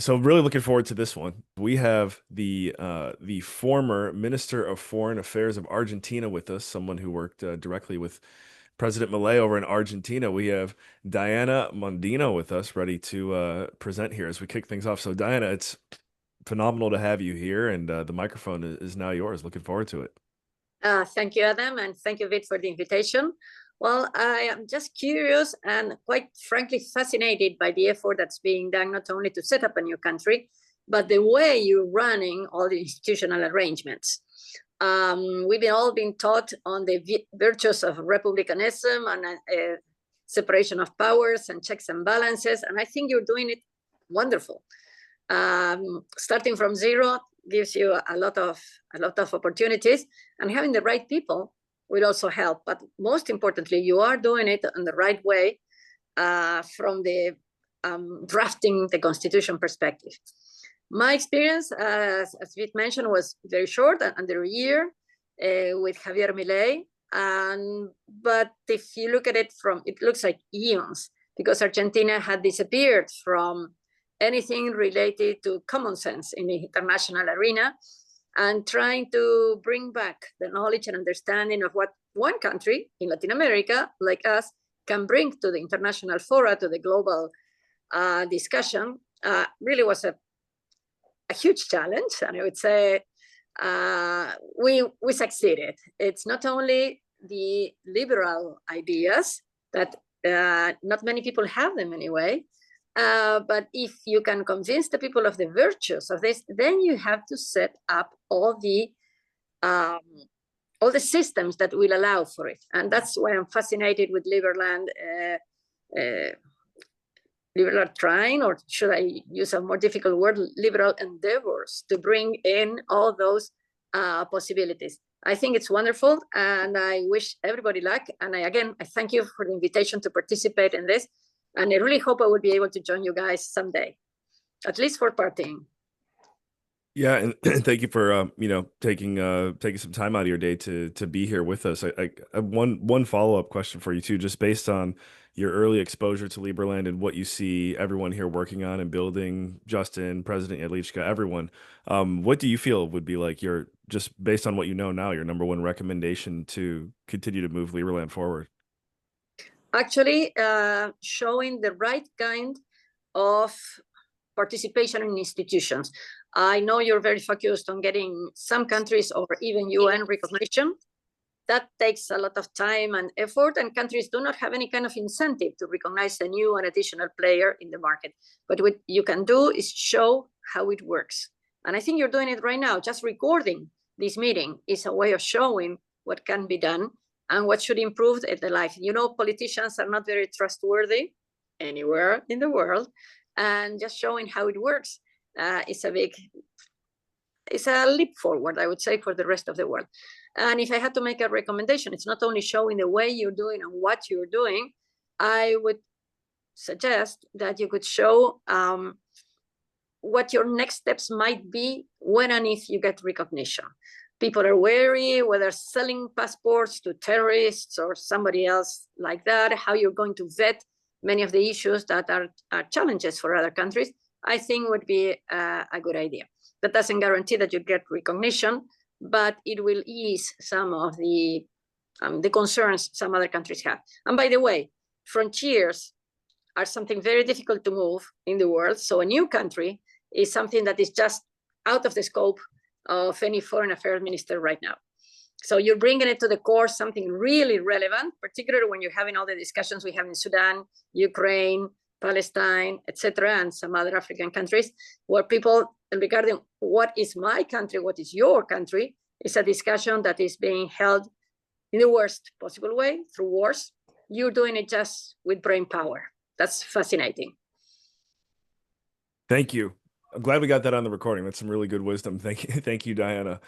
So really looking forward to this one. We have the former Minister of Foreign Affairs of Argentina with us, someone who worked directly with President Milei over in Argentina. We have Diana Mondino with us, ready to present here as we kick things off. So Diana, it's phenomenal to have you here, and the microphone is now yours. Looking forward to it. Thank you, Adam, and thank you, Vic, for the invitation. Well, I am just curious and quite frankly fascinated by the effort that's being done not only to set up a new country, but the way you're running all the institutional arrangements. We've all been taught on the virtues of republicanism and separation of powers and checks and balances, and I think you're doing it wonderful. Starting from zero gives you a lot of opportunities, and having the right people will also help. But most importantly, you are doing it in the right way from the drafting the constitution perspective. My experience, as Vic mentioned, was very short, under a year with Javier Milei. But if you look at it it looks like eons, because Argentina had disappeared from anything related to common sense in the international arena, and trying to bring back the knowledge and understanding of what one country in Latin America, like us, can bring to the international fora, to the global discussion, really was a huge challenge. And I would say we succeeded. It's not only the liberal ideas that not many people have them anyway, but if you can convince the people of the virtues of this, then you have to set up all the systems that will allow for it. And that's why I'm fascinated with Liberland. Liberal trying, or should I use a more difficult word, liberal endeavors to bring in all those possibilities. I think it's wonderful, and I wish everybody luck. And I thank you for the invitation to participate in this. And I really hope I will be able to join you guys someday, at least for partying. Yeah, and thank you for taking some time out of your day to be here with us. I have one follow-up question for you too, just based on your early exposure to Liberland and what you see everyone here working on and building, Justin, President Yadlichka, everyone. What do you feel would be like just based on what you know now, your number one recommendation to continue to move Liberland forward? Actually, showing the right kind of participation in institutions. I know you're very focused on getting some countries or even UN recognition. That takes a lot of time and effort, and countries do not have any kind of incentive to recognize a new and additional player in the market. But what you can do is show how it works. And I think you're doing it right now. Just recording this meeting is a way of showing what can be done and what should improve the life. You know, politicians are not very trustworthy anywhere in the world, and just showing how it works is a leap forward, I would say, for the rest of the world. And if I had to make a recommendation, it's not only showing the way you're doing and what you're doing. I would suggest that you could show what your next steps might be when and if you get recognition. People are wary whether selling passports to terrorists or somebody else like that, how you're going to vet many of the issues that are challenges for other countries, I think would be a good idea. That doesn't guarantee that you get recognition, but it will ease some of the concerns some other countries have. And by the way, frontiers are something very difficult to move in the world. So a new country is something that is just out of the scope of any foreign affairs minister right now. So you're bringing it to the core, something really relevant, particularly when you're having all the discussions we have in Sudan, Ukraine, Palestine, etc., and some other African countries, where people, regarding what is my country, what is your country, is a discussion that is being held in the worst possible way, through wars. You're doing it just with brain power. That's fascinating. Thank you. I'm glad we got that on the recording. That's some really good wisdom. Thank you, Diana.